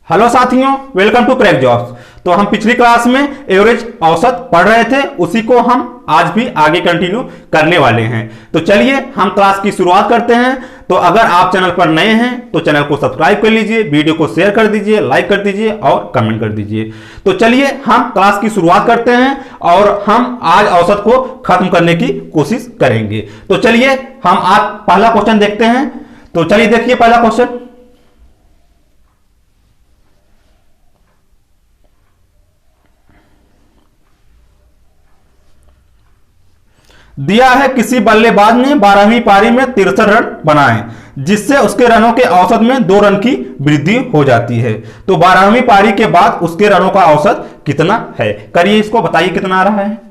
Hello साथियों, welcome to crack jobs. तो हम पिछली क्लास में एवरेज औसत पढ़ रहे थे, उसी को हम आज भी आगे कंटिन्यू करने वाले हैं। तो चलिए हम क्लास की शुरुआत करते हैं। तो अगर आप चैनल पर नए हैं तो चैनल को सब्सक्राइब कर लीजिए, वीडियो को शेयर कर दीजिए, लाइक कर दीजिए और कमेंट कर दीजिए। तो चलिए हम क्लास की शुरुआत करते हैं और हम आज औसत को खत्म करने की कोशिश करेंगे। तो चलिए हम आज पहला क्वेश्चन देखते हैं। तो चलिए देखिए पहला क्वेश्चन। दिया है किसी बल्लेबाज ने 12वीं पारी में 63 रन बनाए, जिससे उसके रनों के औसत में 2 रन की वृद्धि हो जाती है। तो 12वीं पारी के बाद उसके रनों का औसत कितना है? करिए इसको, बताइए कितना आ रहा है।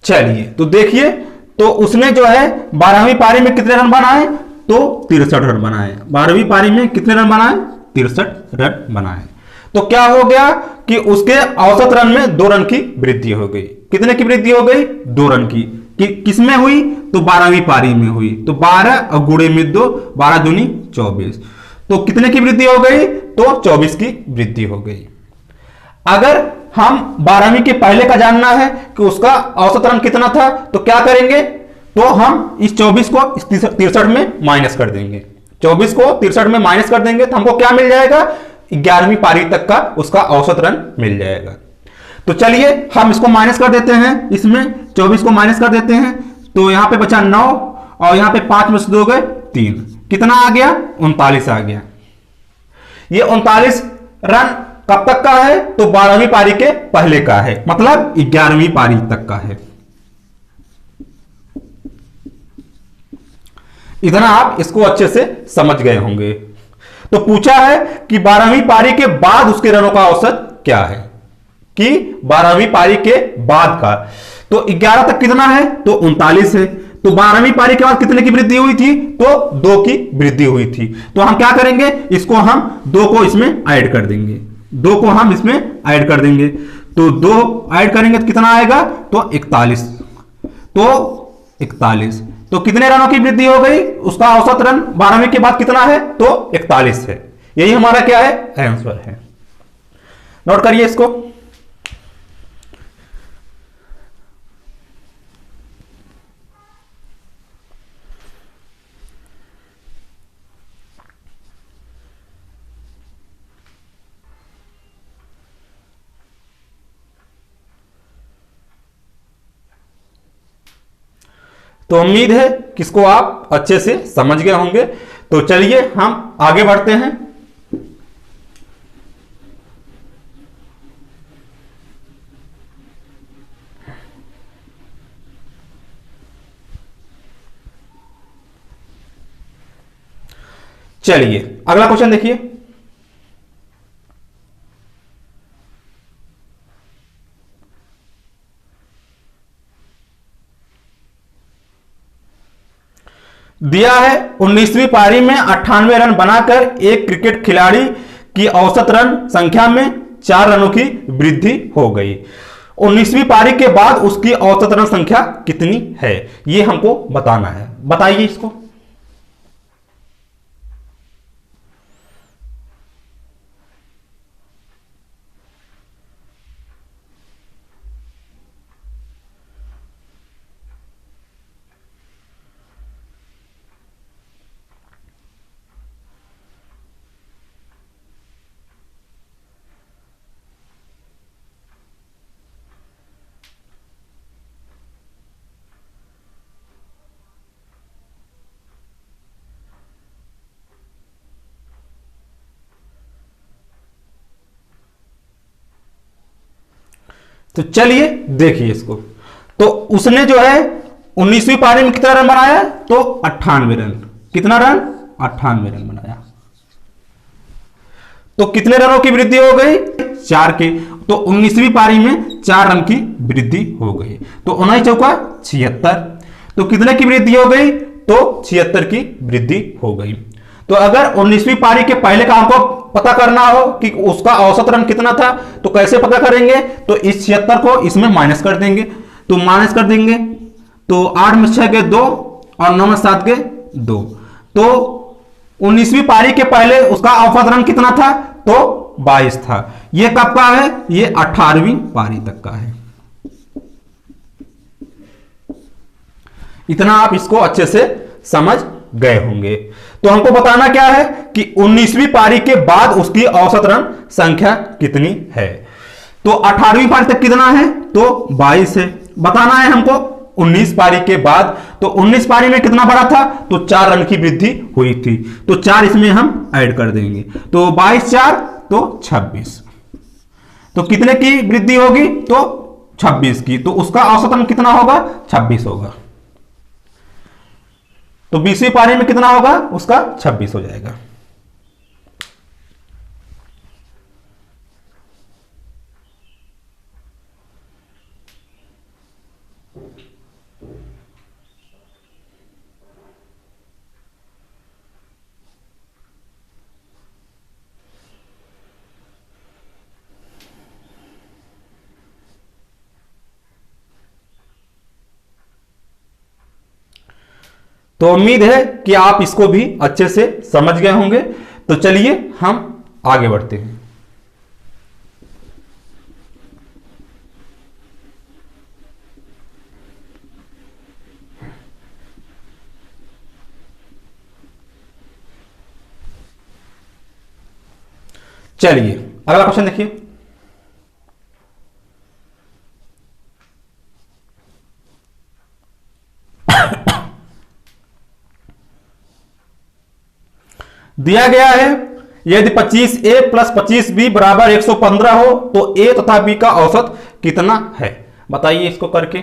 चलिए तो देखिए, तो उसने जो है 12वीं पारी में कितने रन बनाए? तो 63 रन बनाए। 12वीं पारी में कितने रन बनाए? 63 रन बनाए। तो क्या हो गया कि उसके औसत रन में 2 रन की वृद्धि हो गई। कितने की वृद्धि हो गई? 2 रन की। किसमें हुई? तो 12वीं पारी में हुई। तो 12 और गुणे में 2, 12 दूनी 24। तो कितने की वृद्धि हो गई? तो 24 की वृद्धि हो गई। अगर हम 12वीं के पहले का जानना है कि उसका औसत रन कितना था, तो क्या करेंगे? तो हम इस 24 को इस 63 में माइनस कर देंगे। 24 को 63 में माइनस कर देंगे तो हमको क्या मिल जाएगा? 11वीं पारी तक का उसका औसत रन मिल जाएगा। तो चलिए हम इसको माइनस कर देते हैं। इसमें 24 को माइनस कर देते हैं तो यहां पे बचा 9 और यहां पे 5 में से 2 गए 3। कितना आ गया? 39 आ गया। ये 39 रन कब तक का है? तो 12वीं पारी के पहले का है, मतलब 11वीं पारी तक का है। इतना आप इसको अच्छे से समझ गए होंगे। तो पूछा है कि 12वीं पारी के बाद उसके रनों का औसत क्या है, कि 12वीं पारी के बाद का। तो 11 तक कितना है? तो 39 है। तो 12वीं पारी के बाद कितने की वृद्धि हुई थी? तो 2 की वृद्धि हुई थी। तो हम क्या करेंगे? इसको हम 2 को इसमें ऐड कर देंगे। 2 को हम इसमें ऐड कर देंगे। तो 2 ऐड करेंगे तो कितना आएगा? तो 41। तो 41। तो कितने रनों की वृद्धि हो गई? उसका औसत रन 12वीं के बाद कितना है? तो 41 है। यही हमारा क्या है? आंसर है। नोट करिए इसको। तो उम्मीद है कि इसको आप अच्छे से समझ गए होंगे। तो चलिए हम आगे बढ़ते हैं। चलिए अगला क्वेश्चन देखिए। दिया है 19वीं पारी में 98 रन बनाकर एक क्रिकेट खिलाड़ी की औसत रन संख्या में 4 रनों की वृद्धि हो गई। 19वीं पारी के बाद उसकी औसत रन संख्या कितनी है, यह हमको बताना है। बताइए इसको। तो चलिए देखिए इसको। तो उसने जो है 19वीं पारी में कितना रन बनाया? तो 98 रन। कितना रन? 98 रन बनाया। तो कितने रनों की वृद्धि हो गई? 4 के। तो 19वीं पारी में 4 रन की वृद्धि हो गई। तो 19 चौका 76। तो कितने की वृद्धि हो गई? तो 76 की वृद्धि हो गई। तो अगर 19वीं पारी के पहले का हमको पता करना हो कि उसका औसत रन कितना था, तो कैसे पता करेंगे? तो इस 76 को इसमें माइनस कर देंगे। तो माइनस कर देंगे तो 8 में 6 के 2 और 9 में 7 के 2। तो 19वीं पारी के पहले उसका औसत रन कितना था? तो 22 था। यह कब का है? यह 18वीं पारी तक का है। इतना आप इसको अच्छे से समझ गए होंगे। तो हमको बताना क्या है कि 19वीं पारी के बाद उसकी औसत रन संख्या कितनी है। तो 18वीं पारी तक कितना है? तो 22 है। बताना है हमको 19 पारी के बाद। तो 19 पारी में कितना बढ़ा था? तो 4 रन की वृद्धि हुई थी। तो 4 इसमें हम ऐड कर देंगे। तो 22 4 तो 26। तो कितने की वृद्धि होगी? तो 26 की। तो उसका औसत रन कितना होगा? 26 होगा। तो 20वीं पारी में कितना होगा? उसका 26 हो जाएगा। तो उम्मीद है कि आप इसको भी अच्छे से समझ गए होंगे। तो चलिए हम आगे बढ़ते हैं। चलिए अगला क्वेश्चन देखिए। दिया गया है यदि 25A प्लस 25B बराबर 115 हो तो A तथा B का औसत कितना है? बताइए इसको करके।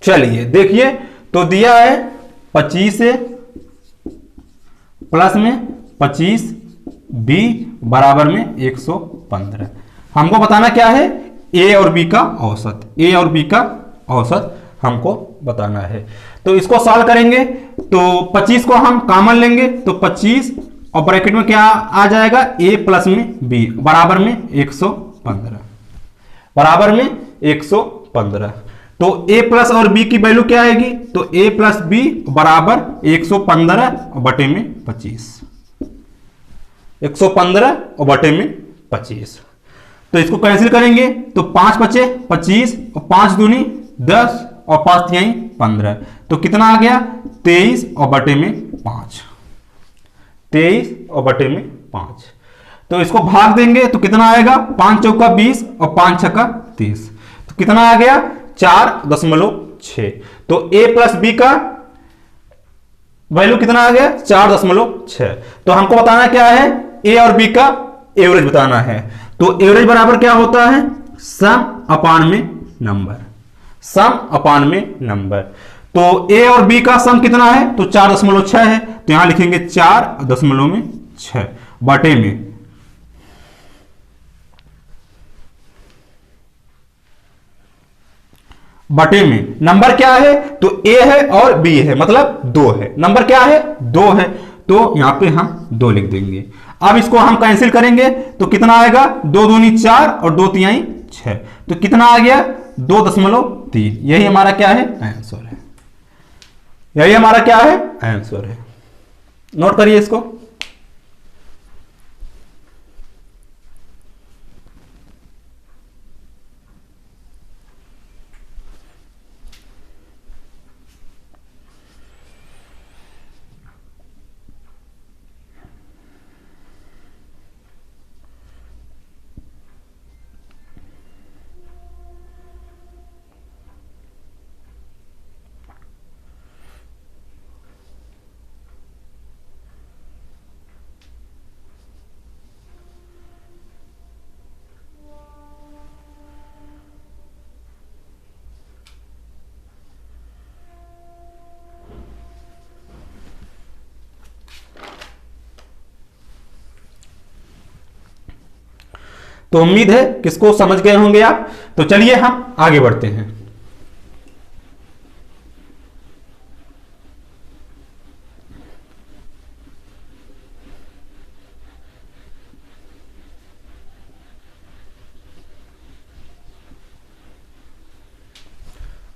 चलिए देखिए, तो दिया है 25A प्लस में 25B बराबर में 115। हमको बताना क्या है? A और B का औसत। A और B का औसत हमको बताना है। तो इसको सॉल्व करेंगे तो 25 को हम कॉमन लेंगे तो 25 और ब्रैकेट में क्या आ जाएगा? A प्लस में B बराबर में 115 बराबर में 115। तो A प्लस और B की वैल्यू क्या आएगी? तो A प्लस B बराबर 115 बटे में 25। 115 और बटे में 25। तो इसको कैंसिल करेंगे तो 5 बचे 25 और 5 दूनी 10 और 5 तिहाई 15। तो कितना आ गया? 23 और बटे में 5। 23 और बटे में 5। तो इसको भाग देंगे तो कितना आएगा? 5 चौका 20 और 5 छक्का 30। तो कितना आ गया? 4.6। तो A प्लस B का वैल्यू कितना आ गया? 4.6। तो हमको बताना क्या है? A और B का एवरेज बताना है। तो एवरेज बराबर क्या होता है? सम अपान में नंबर। सम अपान में नंबर। तो A और B का सम कितना है? तो 4.6 है। तो यहां लिखेंगे 4.6 बटे में नंबर क्या है? तो A है और B है, मतलब 2 है। नंबर क्या है? 2 है। तो यहां पे हम 2 लिख देंगे। अब इसको हम कैंसिल करेंगे तो कितना आएगा? 2 दूनी 4 और 2 तिहाई 6। तो कितना आ गया? 2.3। यही हमारा क्या है? आंसर है। यही हमारा क्या है? आंसर है। नोट करिए इसको। तो उम्मीद है किसको समझ गए होंगे आप। तो चलिए हम आगे बढ़ते हैं।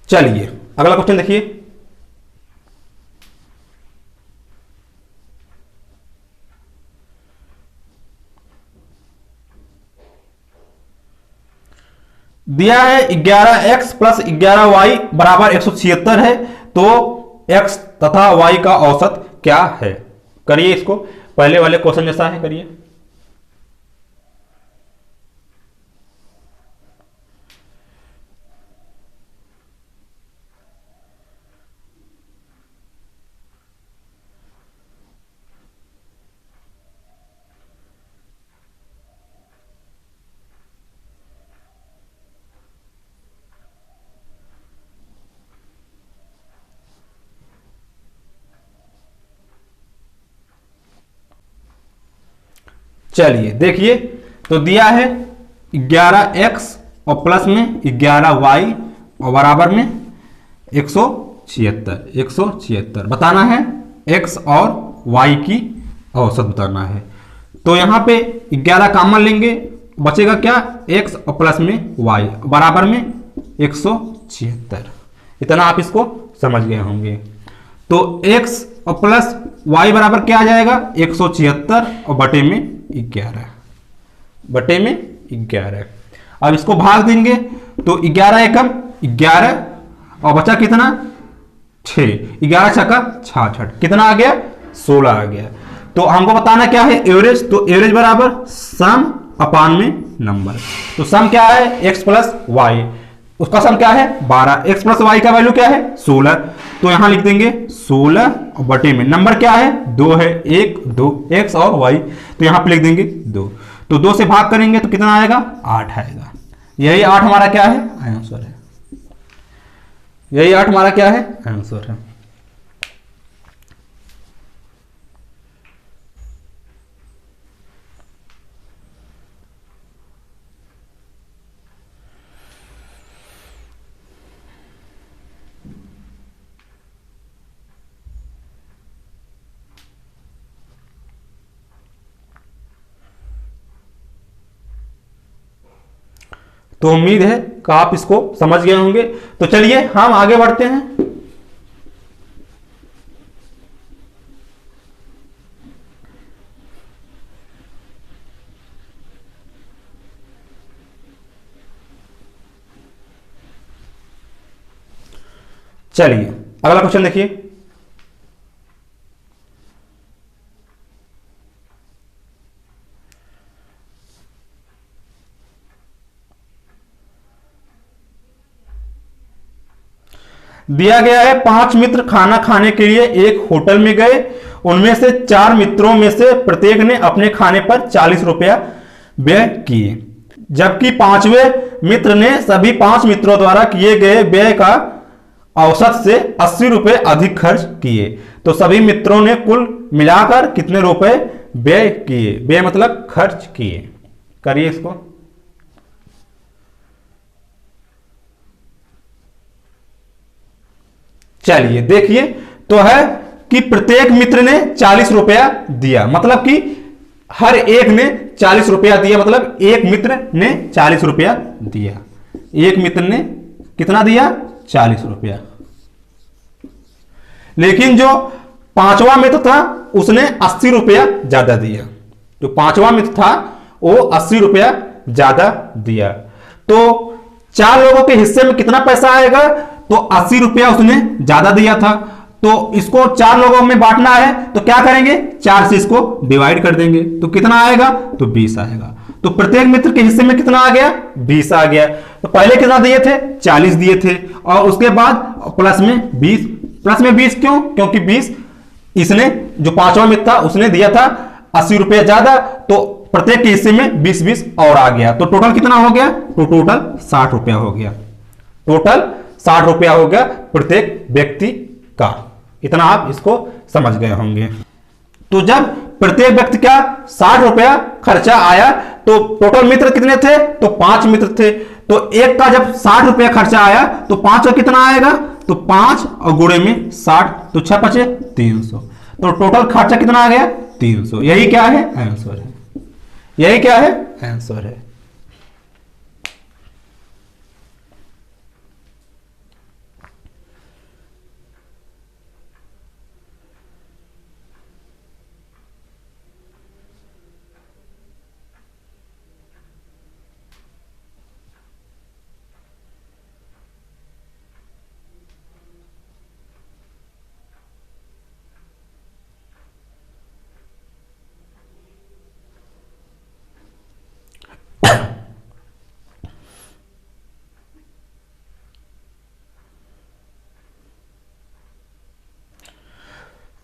चलिए अगला क्वेश्चन देखिए। दिया है 11x प्लस 11y बराबर 176 है, तो x तथा y का औसत क्या है। करिए इसको, पहले वाले क्वेश्चन जैसा है करिए। चलिए देखिए, तो दिया है 11x और प्लस में 11y और बराबर में 176 बताना है x और y की औसत बताना है। तो यहां पे 11 कॉमन लेंगे, बचेगा क्या x और प्लस में y बराबर में 176। इतना आप इसको समझ गए होंगे। तो x और प्लस y बराबर क्या आ जाएगा 176 और बटे में 11 बटे में 11। अब इसको भाग देंगे तो 11 एकम 11 और बचा कितना 6, 11 छक्का 66, कितना आ गया 16 आ गया। तो हमको बताना क्या है एवरेज, तो एवरेज बराबर सम अपान में नंबर। तो सम क्या है x प्लस वाई, उसका सम क्या है 12, x प्लस वाई का वैल्यू क्या है 16। तो यहां लिख देंगे 16 और बटे में नंबर क्या है 2 है, 1 2 x और y, तो यहां पे लिख देंगे 2। तो 2 से भाग करेंगे तो कितना आएगा 8 आएगा। यही 8 हमारा क्या है आंसर है, यही 8 हमारा क्या है आंसर है। तो उम्मीद है कि आप इसको समझ गए होंगे। तो चलिए हम आगे बढ़ते हैं। चलिए अगला क्वेश्चन देखिए। दिया गया है 5 मित्र खाना खाने के लिए एक होटल में गए, उनमें से 4 मित्रों में से प्रत्येक ने अपने खाने पर 40 रुपया व्यय किए, जबकि 5वें मित्र ने सभी 5 मित्रों द्वारा किए गए व्यय का औसत से 80 रुपए अधिक खर्च किए। तो सभी मित्रों ने कुल मिलाकर कितने रुपए व्यय किए, व्यय मतलब खर्च किए। करिए इसको। चलिए देखिए, तो है कि प्रत्येक मित्र ने 40 रुपया दिया, मतलब कि हर एक ने 40 रुपया दिया, मतलब एक मित्र ने 40 रुपया दिया। एक मित्र ने कितना दिया 40 रुपया। लेकिन जो 5वां मित्र था उसने 80 रुपया ज्यादा दिया। जो 5वां मित्र था वो 80 रुपया ज्यादा दिया। तो 4 लोगों के हिस्से में कितना पैसा आएगा, तो 80 रुपया उसने ज्यादा दिया था। तो इसको 4 लोगों में बांटना है, तो क्या करेंगे 4 से इसको डिवाइड कर देंगे, तो कितना आएगा तो 20 आएगा। तो प्रत्येक मित्र के हिस्से में कितना आ गया 20 आ गया। तो पहले कितना दिए थे 40 दिए थे, और उसके बाद प्लस में 20। प्लस में 20 क्यों, क्योंकि 20 इसने जो 5वां मित्र था उसने दिया था 80 रुपया ज्यादा, तो प्रत्येक के हिस्से में 20-20 और आ गया। तो टोटल कितना हो गया, तो टोटल 60 रुपया हो गया। टोटल 60 रुपया हो गया प्रत्येक व्यक्ति का। इतना आप इसको समझ गए होंगे। तो जब प्रत्येक व्यक्ति क्या 60 रुपया खर्चा आया, तो टोटल मित्र कितने थे, तो 5 मित्र थे। तो एक का जब 60 रुपया खर्चा आया तो 5 का कितना आएगा, तो 5 और गुणे में 60, तो 6 पचे 300, तो टोटल खर्चा कितना आ गया 300। यही क्या है, आंसर है। यही क्या है, आंसर है।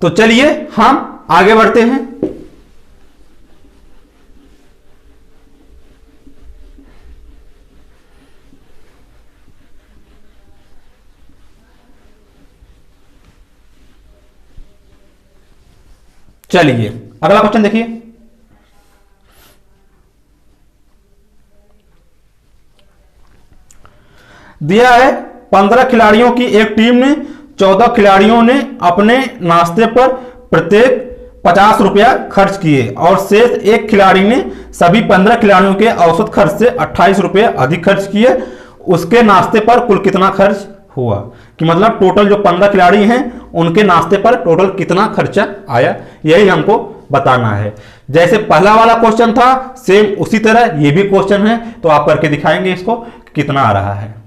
तो चलिए हम आगे बढ़ते हैं। चलिए अगला क्वेश्चन देखिए। दिया है 15 खिलाड़ियों की एक टीम ने 14 खिलाड़ियों ने अपने नाश्ते पर प्रत्येक 50 रुपया खर्च किए और शेष एक खिलाड़ी ने सभी 15 खिलाड़ियों के औसत खर्च से 28 रुपये अधिक खर्च किए। उसके नाश्ते पर कुल कितना खर्च हुआ, कि मतलब टोटल जो 15 खिलाड़ी हैं उनके नाश्ते पर टोटल कितना खर्चा आया, यही हमको बताना है। जैसे पहला वाला क्वेश्चन था सेम उसी तरह ये भी क्वेश्चन है, तो आप करके दिखाएंगे इसको कितना आ रहा है।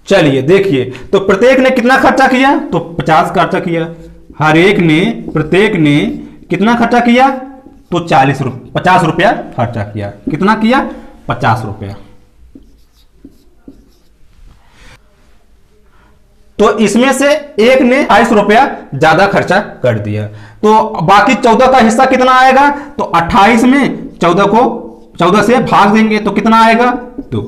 चलिए देखिए, तो प्रत्येक ने कितना खर्चा किया, तो 50 खर्चा किया। हर एक ने प्रत्येक ने कितना खर्चा किया, तो 50 रुपया खर्चा किया। कितना किया, 50 रुपया। तो इसमें से एक ने 28 रुपया ज्यादा खर्चा कर दिया, तो बाकी 14 का हिस्सा कितना आएगा, तो 28 में 14 से भाग देंगे तो कितना आएगा, 2।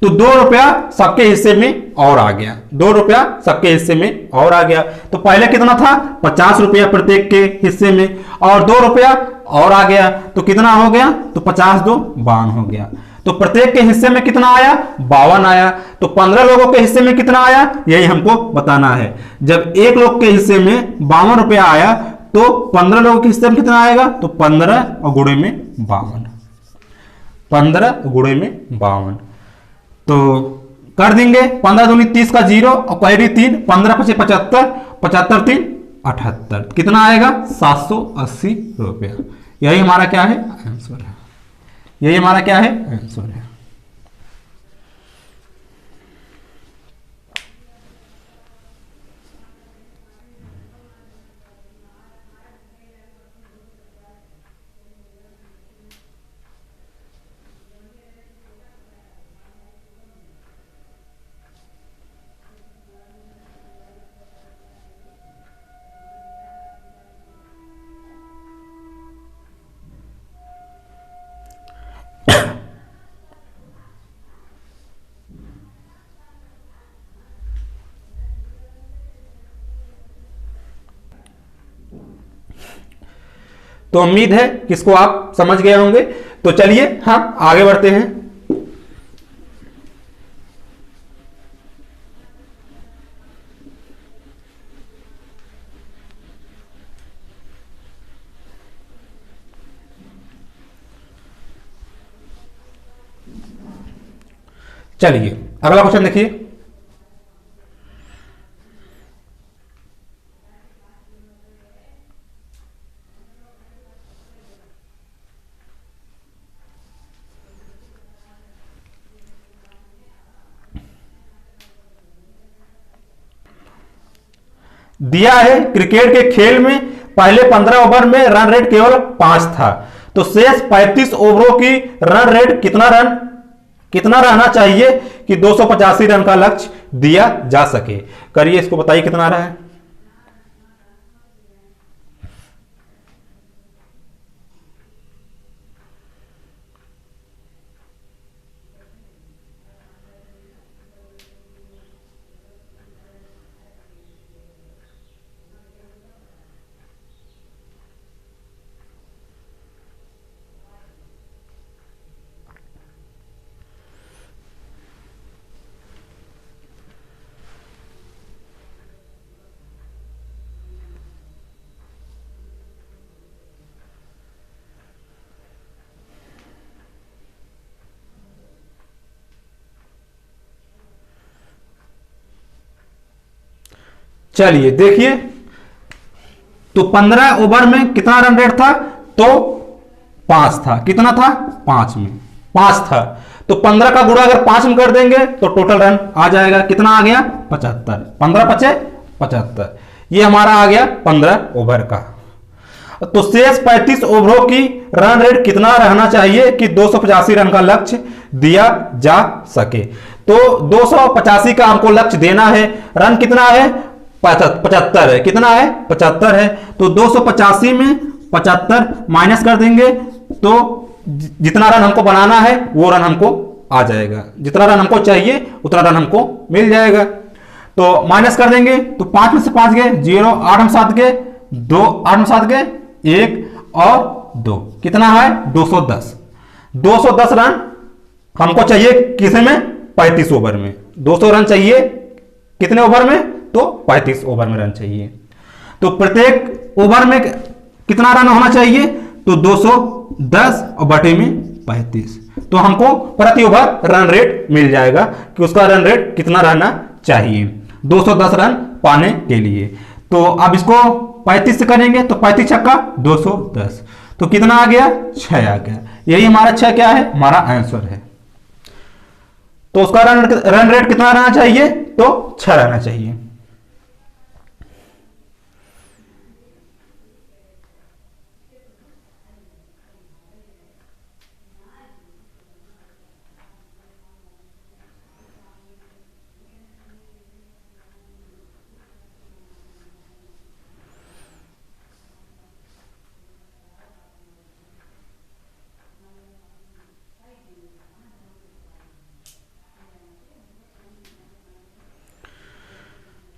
तो 2 रुपया सबके हिस्से में और आ गया, 2 रुपया सबके हिस्से में और आ गया। तो पहले कितना था, 50 रुपया प्रत्येक के हिस्से में, और 2 रुपया और आ गया, तो कितना हो गया, तो 50 2 52 हो गया। तो प्रत्येक के हिस्से में कितना आया, 52 आया। तो 15 लोगों के हिस्से में कितना आया, यही हमको बताना है। जब एक लोग के हिस्से में 52 रुपया आया तो 15 लोगों के हिस्से में कितना आएगा, तो 15 और गुणे में 52, 15 गुणे में 52। तो कर देंगे 15 दूनी 30 का 0 और क्वालिटी 3, 15 पचे 75, 75 3 78, कितना आएगा 780 रुपया। यही हमारा क्या है, आंसर है। यही हमारा क्या है, आंसर है। तो उम्मीद है कि इसको आप समझ गए होंगे। तो चलिए हम आगे बढ़ते हैं। चलिए अगला क्वेश्चन देखिए। दिया है क्रिकेट के खेल में पहले 15 ओवर में रन रेट केवल 5 था, तो शेष 35 ओवरों की रन रेट कितना रन कितना रहना चाहिए कि 285 रन का लक्ष्य दिया जा सके। करिए इसको, बताइए कितना रहा है। चलिए देखिए, तो 15 ओवर में कितना रन रेट था, तो 5 था। कितना था, 5 में 5 था। तो 15 का गुणा अगर 5 में कर देंगे तो टोटल रन आ जाएगा, कितना आ गया, 75। 15 पचे 75, ये हमारा आ गया 15 ओवर का। तो शेष 35 ओवरों की रन रेट कितना रहना चाहिए कि 285 रन का लक्ष्य दिया जा सके। तो 285 का हमको लक्ष्य देना है, रन कितना है, 75 है। कितना है, 75 है। तो 285 में 75 माइनस कर देंगे तो जितना रन हमको बनाना है वो रन हमको आ जाएगा, जितना रन हमको चाहिए उतना रन हमको मिल जाएगा। तो माइनस कर देंगे तो 5 में से 5 गए 0, 8 में 7 गए 2, 8 में 7 गए 1 और 2, कितना है, 210। 210 रन हमको चाहिए किसे में, 35 ओवर में। 200 रन चाहिए कितने ओवर में, तो 35 ओवर में रन चाहिए। तो प्रत्येक ओवर में कितना रन होना चाहिए, तो 210 और बटे में 35। तो हमको प्रति ओवर रन रेट मिल जाएगा कि उसका रन रेट कितना रहना चाहिए 210 रन पाने के लिए। तो अब इसको 35 से करेंगे तो 35 छक्का 210, तो कितना आ गया, 6 आ गया। यही हमारा 6 क्या है, हमारा आंसर है। तो उसका रन रेट कितना रहना चाहिए, तो 6 रहना चाहिए।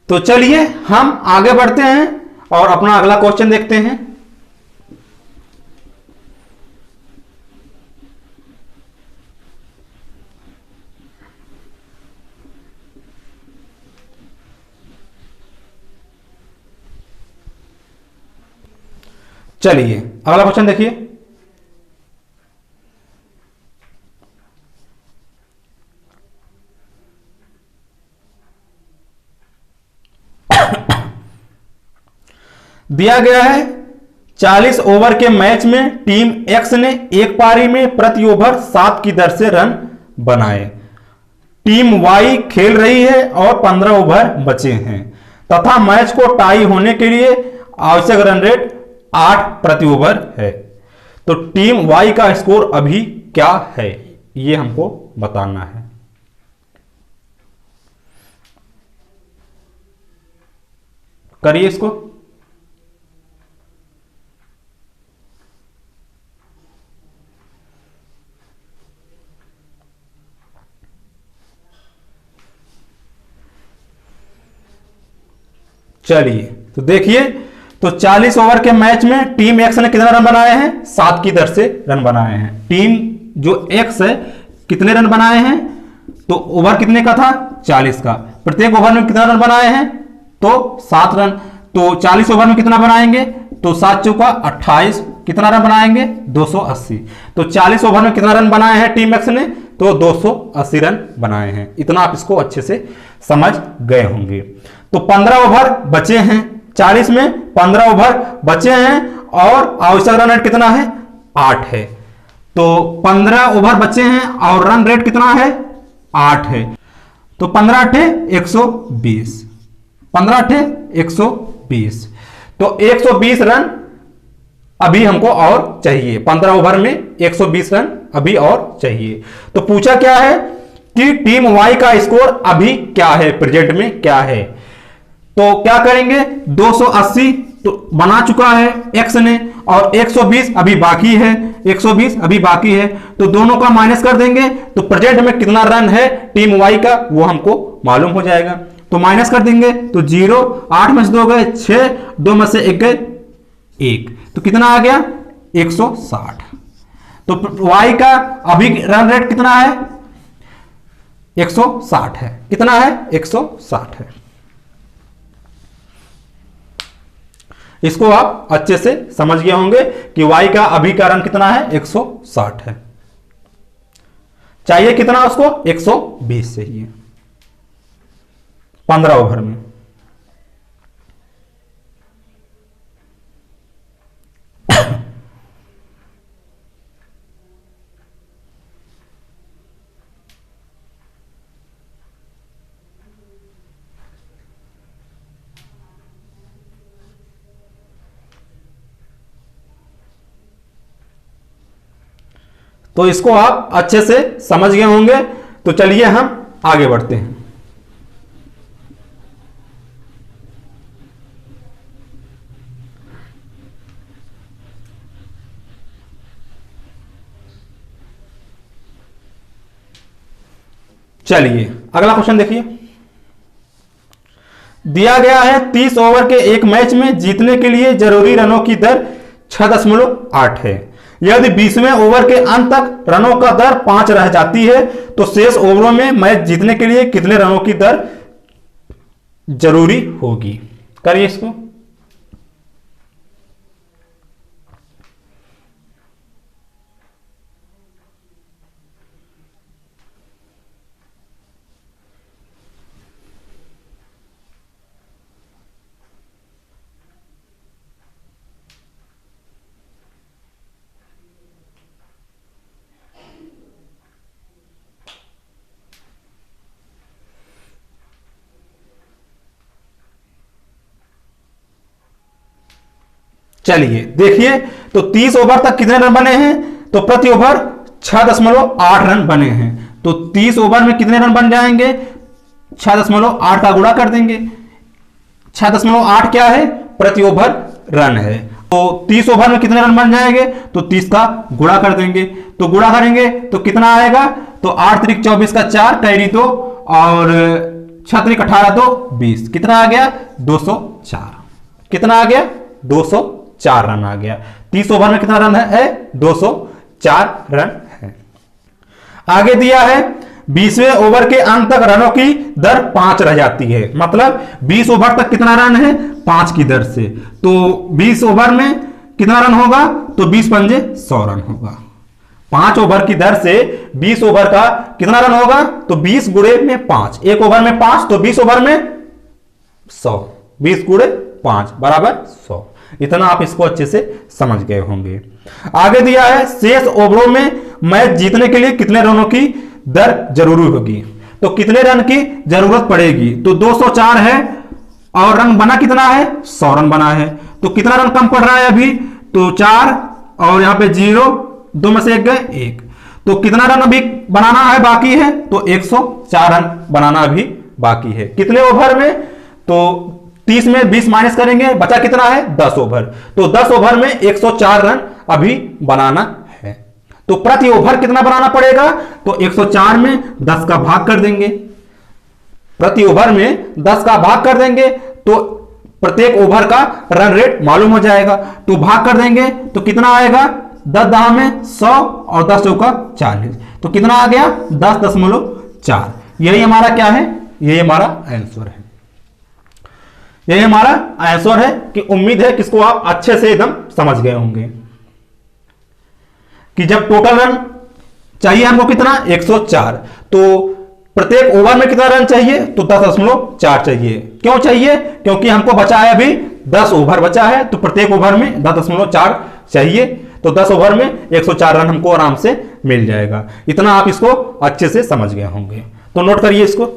तो चलिए हम आगे बढ़ते हैं और अपना अगला क्वेश्चन देखते हैं। चलिए अगला क्वेश्चन देखिए। दिया गया है 40 ओवर के मैच में टीम एक्स ने एक पारी में प्रति ओवर 7 की दर से रन बनाए। टीम वाई खेल रही है और 15 ओवर बचे हैं तथा मैच को टाई होने के लिए आवश्यक रन रेट 8 प्रति ओवर है। तो टीम वाई का स्कोर अभी क्या है, यह हमको बताना है। करिए इसको। चलिए तो देखिए, तो 40 ओवर के मैच में टीम एक्स ने कितना रन बनाए हैं, 7 की दर से रन बनाए हैं। टीम जो एक्स है कितने रन बनाए हैं, तो ओवर कितने का था, 40 का। प्रत्येक ओवर में कितना रन बनाए हैं, तो 7 रन। तो 40 ओवर में कितना बनाएंगे, तो 7 चौका 28, कितना रन बनाएंगे, 280। तो 40 ओवर में कितना रन बनाए हैं टीम एक्स ने, तो 280 रन बनाए हैं। इतना आप इसको अच्छे से समझ गए होंगे। तो 15 ओवर बचे हैं, 40 में 15 ओवर बचे हैं और आवश्यक रन रेट कितना है, 8 है। तो 15 ओवर बचे हैं और रन रेट कितना है, 8 है। तो 15 अठे 120, 15 अठे 120। तो 120 रन अभी हमको और चाहिए, 15 ओवर में 120 रन अभी और चाहिए। तो पूछा क्या है कि टीम वाई का स्कोर अभी क्या है, प्रेजेंट में क्या है। तो क्या करेंगे, 280 तो बना चुका है एक्स ने, और 120 अभी बाकी है, 120 अभी बाकी है, तो दोनों का माइनस कर देंगे तो प्रेजेंट में कितना रन है टीम वाई का वो हमको मालूम हो जाएगा। तो माइनस कर देंगे तो 0, 8 में से 2 गए 6, 2 में से 1 गए 1, तो कितना आ गया 160। तो वाई का अभी रन रेट कितना है 160 है, कितना है 160 है। इसको आप अच्छे से समझ गए होंगे कि वाई का अभी का रन कितना है 160 है। चाहिए कितना उसको 120 चाहिए 15 ओवर में। तो इसको आप अच्छे से समझ गए होंगे। तो चलिए हम आगे बढ़ते हैं। चलिए अगला क्वेश्चन देखिए। दिया गया है 30 ओवर के एक मैच में जीतने के लिए जरूरी रनों की दर 6.8 है। यदि 20वें ओवर के अंत तक रनों का दर 5 रह जाती है तो शेष ओवरों में मैच जीतने के लिए कितने रनों की दर जरूरी होगी। करिए इसको। चलिए देखिए, तो 30 ओवर तक कितने रन बने हैं, तो प्रति ओवर 6.8 रन बने हैं। तो 30 ओवर में कितने रन बन जाएंगे, 6.8 का गुणा कर देंगे। 6.8 क्या है, प्रति ओवर रन है। तो 30 ओवर में कितने रन बन जाएंगे, तो 30 का गुणा कर देंगे। तो गुणा करेंगे तो कितना आएगा, तो 8 त्रिक 24 का 4 कैरी 2 और 6 त्रिक 18 2 20, कितना आ गया 204। कितना आ गया 204 रन आ गया। 30 ओवर में कितना रन है 204 रन है। आगे दिया है 20वें ओवर के अंत तक रनों की दर 5 रह जाती है। मतलब 20 ओवर तक कितना रन है 5 की दर से। तो 20 ओवर में कितना रन होगा, तो 20 पंजे 100 रन होगा। 5 ओवर की दर से 20 ओवर का कितना रन होगा, तो 20 गुणे में 5, एक ओवर में 5 तो 20 ओवर में 100, 20 गुणे 5 बराबर 100। इतना आप इसको अच्छे से समझ गए होंगे। आगे दिया है शेष ओवरों में मैच जीतने के लिए कितने रनों की दर जरूरी होगी। तो कितने रन की जरूरत पड़ेगी, तो 204 है और रन बना कितना है 100 रन बना है। तो कितना रन कम पड़ रहा है अभी, तो 4 और यहां पे 0, 2 में से 1 गए 1। तो कितना रन अभी बनाना है बाकी है, तो 104 रन बनाना अभी बाकी है। कितने ओवर में, तो 30 में 20 माइनस करेंगे, बचा कितना है 10 ओवर। तो 10 ओवर में 104 रन अभी बनाना है। तो प्रति ओवर कितना बनाना पड़ेगा, तो 104 में 10 का भाग कर देंगे। प्रति ओवर में 10 का भाग कर देंगे तो प्रत्येक ओवर का रन रेट मालूम हो जाएगा। तो भाग कर देंगे तो कितना आएगा, 10 दहा में 100 और 10 चौका 40। तो कितना आ गया 10.4। यही हमारा क्या है, यही हमारा आंसर है। यही हमारा आंसर है कि उम्मीद है कि इसको आप अच्छे से एकदम समझ गए होंगे कि जब टोटल रन चाहिए हमको कितना 104, तो प्रत्येक ओवर में कितना रन चाहिए, तो 10.4 चाहिए। क्यों चाहिए, क्योंकि हमको बचा है अभी 10 ओवर बचा है, तो प्रत्येक ओवर में 10.4 चाहिए। तो 10 ओवर में 104 रन हमको आराम से मिल जाएगा। इतना आप इसको अच्छे से समझ गए होंगे। तो नोट करिए इसको।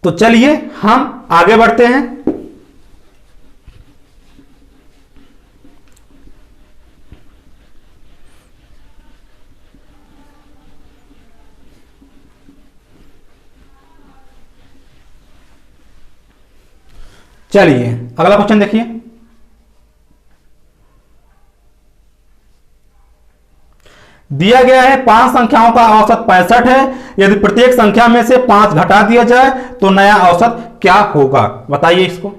तो चलिए हम आगे बढ़ते हैं। चलिए अगला क्वेश्चन देखिए। दिया गया है 5 संख्याओं का औसत 65 है। यदि प्रत्येक संख्या में से 5 घटा दिया जाए तो नया औसत क्या होगा, बताइए इसको।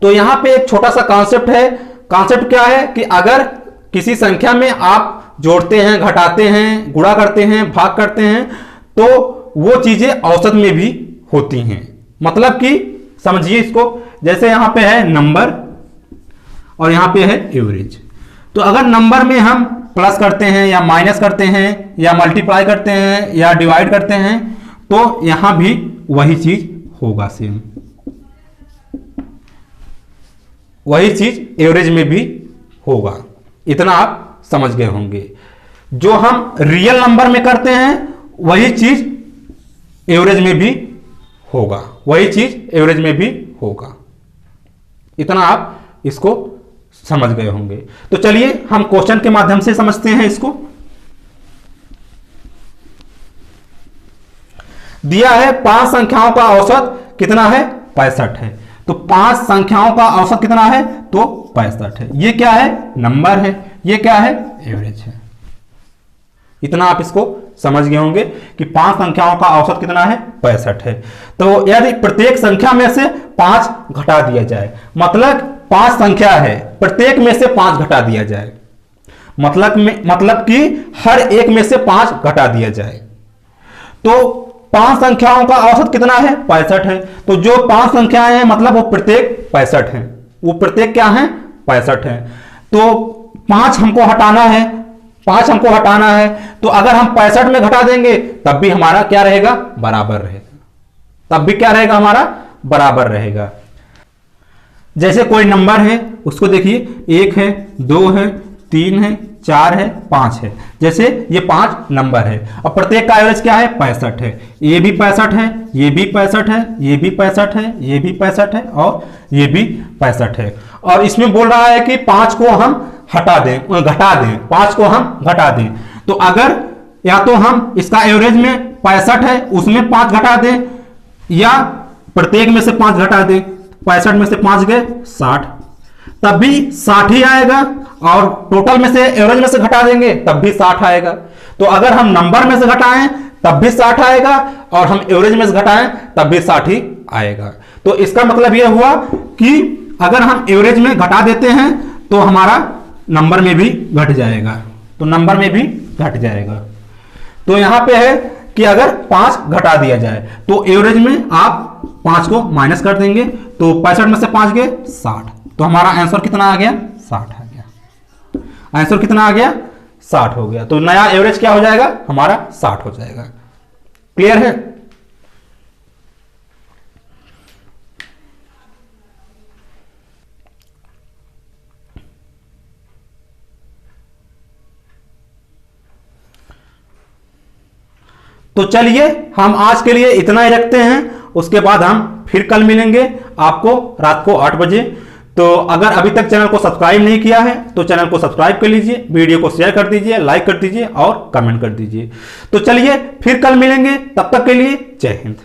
तो यहां पे एक छोटा सा कॉन्सेप्ट है। कॉन्सेप्ट क्या है कि अगर किसी संख्या में आप जोड़ते हैं, घटाते हैं, गुणा करते हैं, भाग करते हैं, तो वो चीजें औसत में भी होती हैं। मतलब कि समझिए इसको, जैसे यहां पे है नंबर और यहां पे है एवरेज। तो अगर नंबर में हम प्लस करते हैं या माइनस करते हैं या मल्टीप्लाई करते हैं या डिवाइड करते हैं, तो यहां भी वही चीज होगा, सेम वही चीज एवरेज में भी होगा। इतना आप समझ गए होंगे। जो हम रियल नंबर में करते हैं वही चीज एवरेज में भी होगा, वही चीज एवरेज में भी होगा। इतना आप इसको समझ गए होंगे। तो चलिए हम क्वेश्चन के माध्यम से समझते हैं इसको। दिया है 5 संख्याओं का औसत कितना है, 65 है। तो 5 संख्याओं का औसत कितना है, तो 65 है। ये क्या है, नंबर है, ये क्या है, एवरेज है। इतना आप इसको समझ गए होंगे कि 5 संख्याओं का औसत कितना है, 65 है। तो यदि प्रत्येक संख्या में से 5 घटा दिया जाए, मतलब 5 संख्या है, प्रत्येक में से 5 घटा दिया जाए, मतलब कि हर एक में से 5 घटा दिया जाए, तो 5 संख्याओं का औसत कितना है, 65 है। तो जो 5 संख्याएं हैं मतलब वो प्रत्येक 65 है, वो प्रत्येक क्या है, 65 है। तो 5 हमको हटाना है, 5 हमको हटाना है। तो अगर हम 65 में घटा देंगे तब भी हमारा क्या रहेगा, बराबर रहेगा, तब भी क्या रहेगा, हमारा बराबर रहेगा। जैसे कोई नंबर है उसको देखिए, 1 है, 2 है, 3 है, 4 है, 5 है। जैसे ये 5 नंबर है और प्रत्येक का एवरेज क्या है, 65 है। ये भी 65 है, ये भी 65 है, ये भी 65 है, ये भी 65 है और ये भी 65 है। और इसमें बोल रहा है कि 5 को हम हटा दें, घटा दें, 5 को हम घटा दें। तो अगर या तो हम इसका एवरेज में 65 है उसमें 5 घटा दें, या प्रत्येक में से 5 घटा दें। 65 में से 5 गए 60, तब भी 60 ही आएगा। और टोटल में से, एवरेज में से घटा देंगे तब भी 60 आएगा। तो अगर हम नंबर में से घटाएं तब भी 60 आएगा और हम एवरेज में से घटाएं तब भी 60 ही आएगा। तो इसका मतलब यह हुआ कि अगर हम एवरेज में घटा देते हैं तो हमारा नंबर में भी घट जाएगा, तो नंबर में भी घट जाएगा। तो यहां पे है कि अगर 5 घटा दिया जाए तो एवरेज में आप 5 को माइनस कर देंगे, तो 65 में से 5 गए 60, तो हमारा आंसर कितना आ गया, 60 आ गया। आंसर कितना आ गया, 60 हो गया। तो नया एवरेज क्या हो जाएगा, हमारा 60 हो जाएगा। क्लियर है। तो चलिए हम आज के लिए इतना ही रखते हैं, उसके बाद हम फिर कल मिलेंगे आपको रात को 8 बजे। तो अगर अभी तक चैनल को सब्सक्राइब नहीं किया है तो चैनल को सब्सक्राइब कर लीजिए, वीडियो को शेयर कर दीजिए, लाइक कर दीजिए और कमेंट कर दीजिए। तो चलिए फिर कल मिलेंगे, तब तक के लिए जय हिंद।